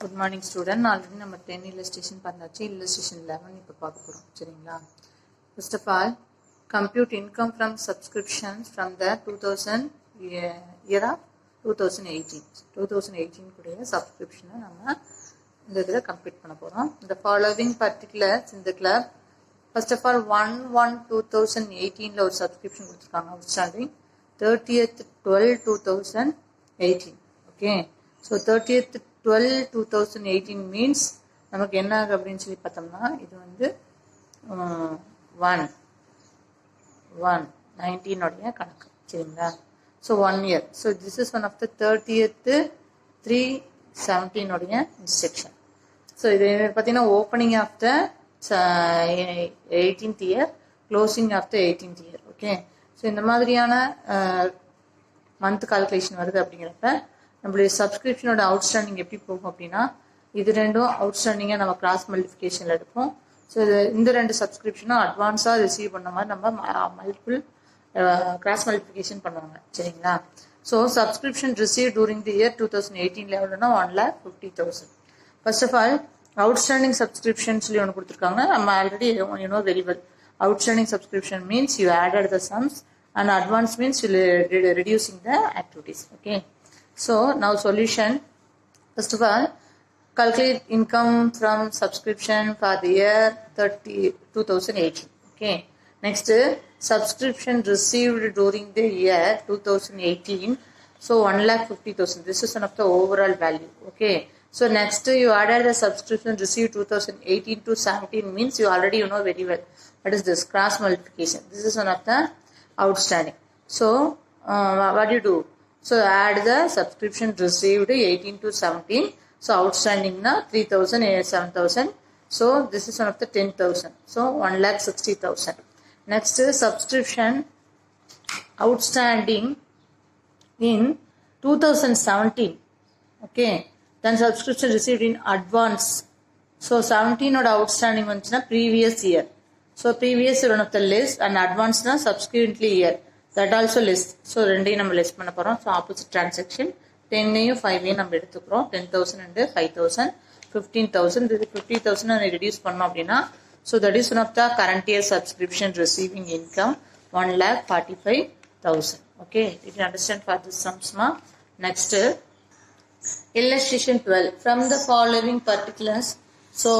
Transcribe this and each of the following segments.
Good morning student. Already நம்ம 10 illustration பண்ணாச்சு. Illustration 11 இப்போ பார்க்க போறோம். சரிங்களா? First of all, compute income from subscriptions from the 2000 year of 2018. 2018 கூடிய subscription நம்ம இந்த இதுல கம்ப்ளீட் பண்ண போறோம். The following particulars in the club. First of all, 1/1/2018 ல ஒரு subscription கொடுத்திருக்காங்க outstanding. 30th 12/2018. Okay. So 30th 12/2018 means நமக்கு என்ன ஆகும் அப்படின்னு சொல்லி பார்த்தோம்னா இது வந்து 1/1/19 உடைய கணக்கு. சரிங்களா? So 1 year. So this is one of the 30th 3/17 உடைய இன்ஸ்ட்ரக்ஷன். ஸோ இது பார்த்தீங்கன்னா opening of the 18th year, closing of the 18th year. Okay. So இந்த மாதிரியான மந்த் கால்குலேஷன் வருது அப்படிங்கிறப்ப நம்மளுடைய சப்ஸ்கிரிப்ஷனோட அவுட்ஸ்டாண்டிங் எப்படி போகும் அப்படின்னா இது ரெண்டும் அவுட்ஸ்டாண்டிங்காக நம்ம கிராஸ் மல்டிஃபிகேஷனில் எடுப்போம். ஸோ இந்த ரெண்டு சப்ஸ்கிரிப்ஷனும் அட்வான்ஸாக ரிசீவ் பண்ண மாதிரி நம்ம மல்டிபிள் கிராஸ் மல்டிஃபிகேஷன் பண்ணுவாங்க. சரிங்களா? So subscription receive during the year 2018 எவ்வளோன்னா 1,50,000. First of all outstanding subscription சொல்லி ஒன்று கொடுத்துருக்காங்க. நம்ம already you know very well outstanding subscription means you added the sums and advance means reducing the activities. Okay. So now solution. First of all, calculate income from subscription for the year 2018. Okay. Next, subscription received during the year 2018. So 1,50,000. This is one of the overall value. Okay. So next you added the subscription received 2018 to 17 means you already know very well. What is this? Cross multiplication. This is one of the outstanding. So what do you do? So add the subscription received 18 to 17. So outstanding na 3,000 7,000. So this is one of the 10,000. So 1,60,000. Next subscription outstanding in 2017. Okay. Then subscription received in advance. So 17 oda outstanding vanchina previous year. So previous year one of the list and advance na subsequently year. That also list. So ரெண்டையும் நம்ம list பண்ண போறோம். So opposite transaction 10ஐயும் 5ஐயும் நம்ம எடுத்துக்கிறோம். 10,000 and 5,000, 15,000. இது 50,000 நான் reduce பண்ணோம் அப்படின்னா so that is one of the current year subscription receiving income 1,45,000. Okay. Did you understand for this sums ma? Next illustration 12. From the following particulars, so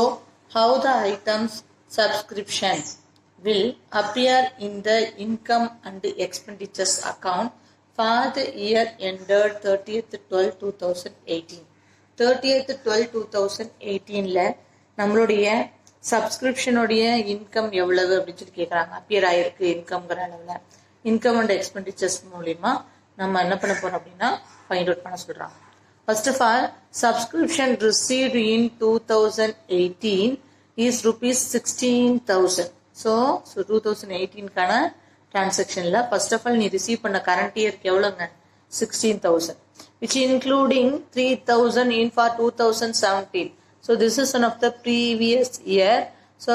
how the items subscription will appear in the income and expenditures account for the year ended 30th 12/2018. 30th 12/2018 ல நம்மளுடைய சப்ஸ்கிரிப்ஷனுடைய income எவ்வளவு அப்படின்னு சொல்லி கேட்குறாங்க. Appear ஆயிருக்கு இன்கம்ங்கிற அளவில் income and expenditures மூலிமா நம்ம என்ன பண்ண போறோம் அப்படின்னா ஃபைண்ட் அவுட் பண்ண சொல்றாங்க. First of all, subscription received in 2018 is rupees 16,000. So 2018 கான டிரான்சாக்ஷன்ல first of all நீ ரிசீவ் பண்ண கரண்ட் இயர்க்கு எவ்வளோங்க 16,000 which including 3,000 in for 2017. So this is one of the previous year. So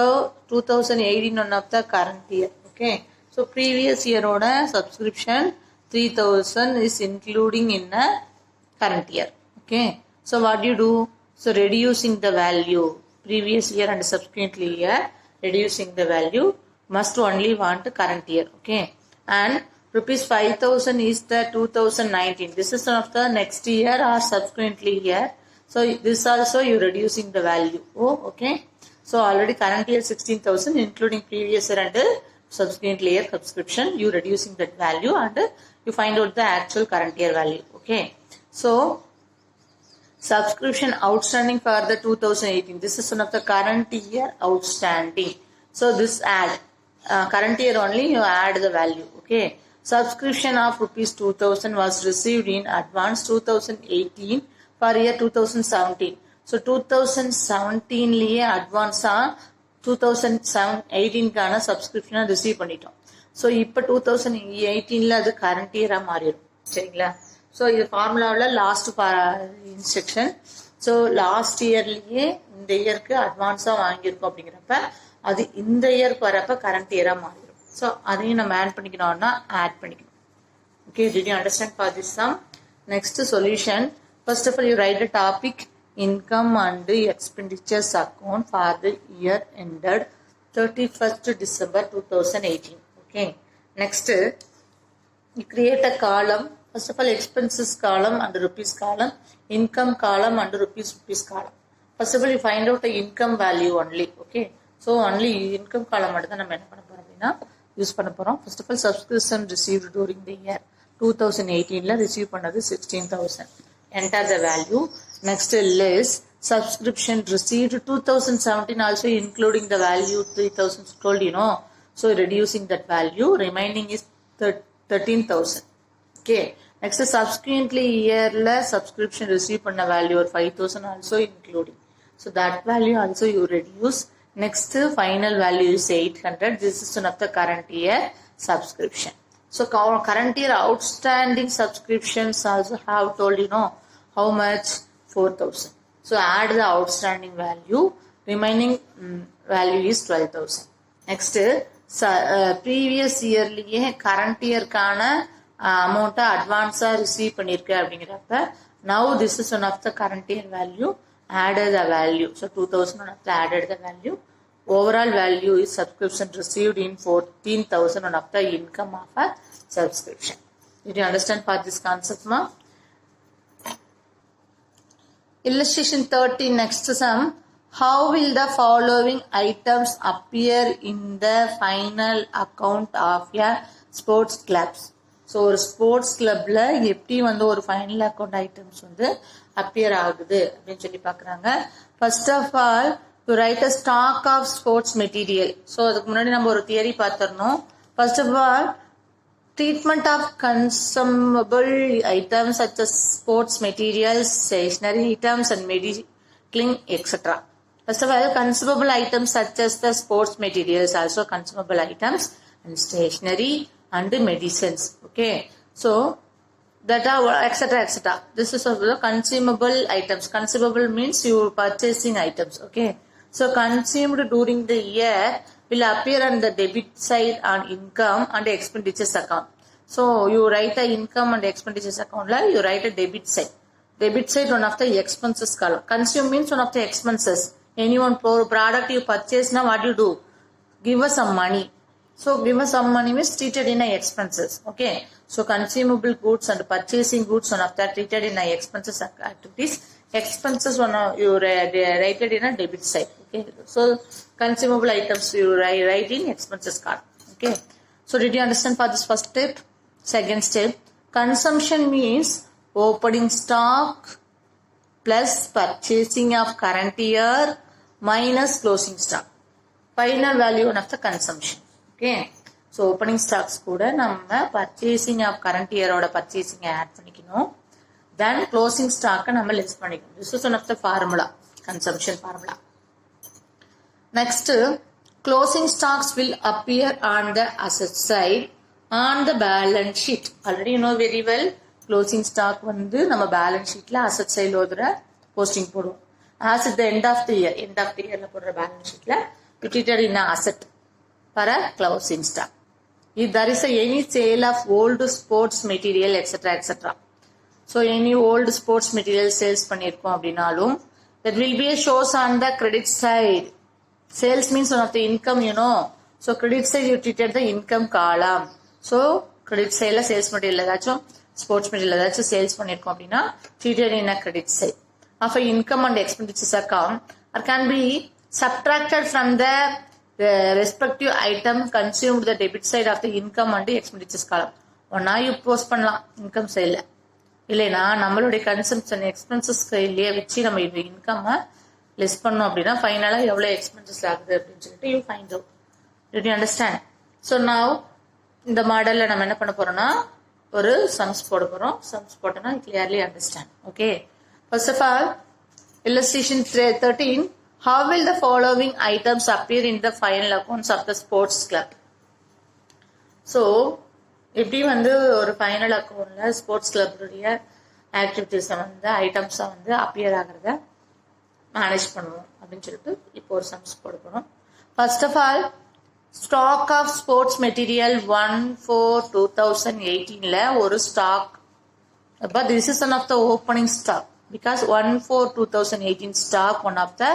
2018 one of the current year. Okay. So previous year oda subscription 3,000 is including in a current year. Okay. So what do you do? So reducing the value previous year and subsequently year, reducing the value, must only want current year. Okay. And rupees 5,000 is the 2019. This is one of the next year or subsequently year. So this also you reducing the value. Oh, okay. So already current year 16,000 including previous year and subsequent year subscription, you reducing that value and you find out the actual current year value. Okay. So subscription outstanding for the 2018. This is one of the current year outstanding. So this add current year only you add the value. Okay. Subscription of rupees 2,000 was received in advance 2018 for year 2017. So 2017 liye advance 2018 கான subscription receive பண்ணிட்டோம். So இப்போ 2018 ல அது current year மாறிடும். சரிங்களா? So இது ஃபார்முலாவில் last instruction. So last இயர்லேயே இந்த இயருக்கு அட்வான்ஸாக வாங்கியிருக்கோம் அப்படிங்கிறப்ப அது இந்த இயருக்கு வரப்ப கரண்ட் இயராக மாறிடும். ஸோ அதையும் நம்ம ஆட் பண்ணிக்கணும்னா ஆட் பண்ணிக்கணும். Okay. Did you understand for this sum? Next solution. First of all, you write the topic income and expenditures account for the year ended 31st December 2018. Okay. Next, you create a column. First of all, expenses column and rupees column, income column and rupees column. First of all, you find out the income value only. Okay. So only income column மட்டும் தான் நம்ம என்ன பண்ண போறோம் அப்படின்னா use பண்ண போறோம். First of all, subscription received during the year 2018 receive பண்ணது 16,000. Enter the value. Next list subscription received 2017 also including the value 3,000 told so reducing that value remaining is 13,000. Okay. Next subsequently year subscription received பண்ண value or 5,000 also including. So that value also you reduce. Next final value is 800. This is one of the current year subscription. So current year outstanding subscriptions also have told how much 4,000. So add the outstanding value. Remaining value is 12,000. Next previous yearliye current year kana amount advance receive பண்ணிருக்க அப்படிங்கறப்ப now this is one of the current year value. Added the value. So 2,000 one of the added the value. Overall value is subscription received in 14,000 one of the income of a subscription. Did you understand for this concept, ma? Illustration 30 next sum. How will the following items appear in the final account of a sports clubs? So ஒரு sports கிளப்ல எப்படி வந்து ஒரு final account items வந்து appear ஆகுது அப்படின்னு சொல்லி பாக்குறாங்க. First of all to write a stock of sports material. So அதுக்கு முன்னாடி நம்ம ஒரு தியரி பார்த்துடணும். ஃபர்ஸ்ட் ஆஃப் ஆல் treatment of consumable items such as sports materials, stationery items and medicine, etc. First of all, consumable items such as the sports materials, also consumable items and stationery and medicines. Okay. So that are etc. etc. This is of the consumable items. Consumable means you purchasing items. Okay. So consumed during the year will appear on the debit side on income and expenditures account. So you write the income and expenditures account la you write a debit side. Debit side one of the expenses column. Consume means one of the expenses. Any one product you purchase now what you do? Give us some money. So give us some money means treated in expenses. Okay. So consumable goods and purchasing goods one of that treated in expenses activities. Expenses one of you write it in a debit side. Okay. So consumable items you write in expenses column. Okay. So did you understand for this first step? Second step, consumption means opening stock plus purchasing of current year minus closing stock. Final value of the consumption. Okay. So opening stocks kuda நம்ம purchasing of current year oda purchasing add பண்ணிக்கணும். Then closing stock நம்ம less பண்ணிக்கணும். This is one of the formula, consumption formula. Next, closing stocks will appear on the asset side on the balance sheet. Already you know very well closing stock வந்து நம்ம balance sheetல asset side ஓதுற posting போடுவோம். As at the end of the yearல போடுற balance sheetல treated in a asset for a closing stock. If there is any sale of old sports material etc. etc. So any old sports material sales பண்ணிருக்கோம் அப்படினாலும் that will be a shows on the credit side. Sales means one of the income, So credit side you treated the income column. So credit side la sales material ஏதாச்சும் sports material ஏதாச்சும் sales பண்ணிருக்கோம் அப்படினா treated in a credit side. Of a income and expenditures account or can be subtracted from the respective item consumed the debit side of the income and expenditures column. ஒன்னா you post பண்ணலாம் income side ல. இல்லைனா நம்மளுடைய consumption expenses கையிலேயே வச்சு நம்ம இந்த income less பண்ணோம் அப்படின்னா ஃபைனலா எவ்வளவு எக்ஸ்பென்சஸ் ஆகுது அப்படின்னு சொல்லிட்டு you find out. Did you understand? So now இந்த மாடல்ல நம்ம என்ன பண்ண போறோம்னா ஒரு சம்ஸ் போட போறோம். சம்ஸ் போட்டனா clearly understand. Okay. First of all, illustration 13. How will the following items appear in the final accounts of the sports club? So எப்படி வந்து ஒரு ஃபைனல் அக்கௌண்ட்ல ஸ்போர்ட்ஸ் கிளப்புடைய ஆக்டிவிட்டிஸ் வந்து ஐட்டம்ஸை வந்து அப்பியர் ஆகிறத மேனேஜ் பண்ணுவோம் அப்படின்னு சொல்லிட்டு இப்போ ஒரு சம்ஸ் போட போறோம். First of all stock of sports material 1/4/2018 ஒரு ஸ்டாக். அப்ப this is one of the opening stock. because 1/4/2018 stock, one of the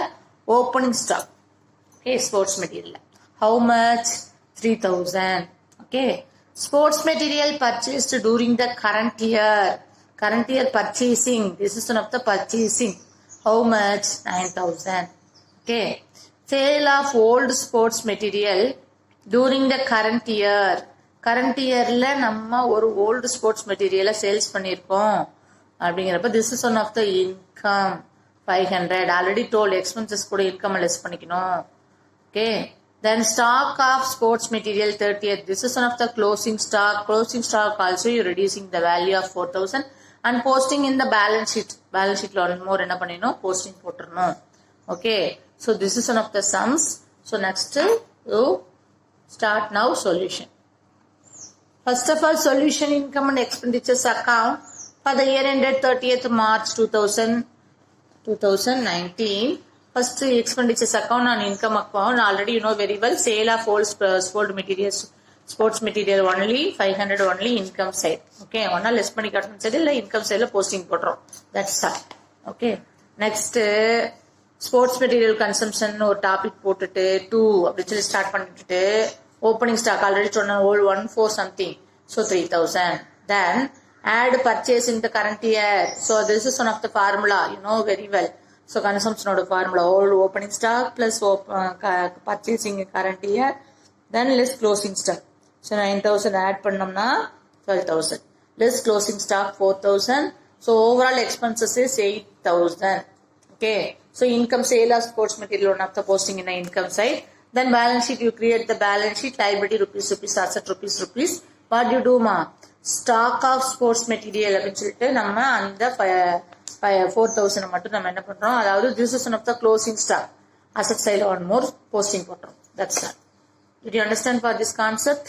opening stock. Okay, sports material. How much? 3,000. Okay, sports material purchased during the current year. Current year purchasing. This is one of the purchasing. How much? 9,000. Okay, sale of old sports material during the current year. Current இயர்ல நம்ம ஒரு old sports மெட்டீரியலை sales பண்ணியிருக்கோம் அப்படிங்கிறப்ப this is one of the income 500. Already டோல் expenses கூட income less பண்ணிக்கணும். Okay, then stock of sports material 30th. This is one of the closing stock. Closing stock also you reducing the value of 4,000 and posting in the balance sheet. Balance ஷீட்ல one more என்ன பண்ணிடணும்? Posting போட்டுடணும். Okay, so this is one of the sums. So next you start now solution. First of all, solution income and expenditures account for the year ended 30th March 2019. First expenditures account and income account. Already you know very well. Sale of old sports materials, sports material only 500 only income side. Okay, one less money cut side illa income side la posting potrom. That's that. Okay. Next sports material consumption or topic போட்டுட்டு 2 அப்படி சொல்லி start பண்ணிட்டு opening stock already சொன்ன old 1/4 something, so 3,000. Then add purchase in the current year. So this is one of the formula, you know very well. So consumption of the formula, old opening stock plus purchasing in current year, then less closing stock. So 9,000 add பண்ணோம்னா 12,000, less closing stock 4,000. So overall expenses is 8,000. Okay, so income sale of sports material, one of the posting in the income side. Then balance sheet, you create the balance sheet, liability rupees, asset rupees. What do you do ma? Stock of sports material அப்படின்னு சொல்லிட்டு நம்ம அந்த 4,000 மட்டும் நம்ம என்ன பண்றோம்? அதாவது this is one of the closing stock. Asset side on more posting போட்டுறோம். That's all. Did you understand for this concept?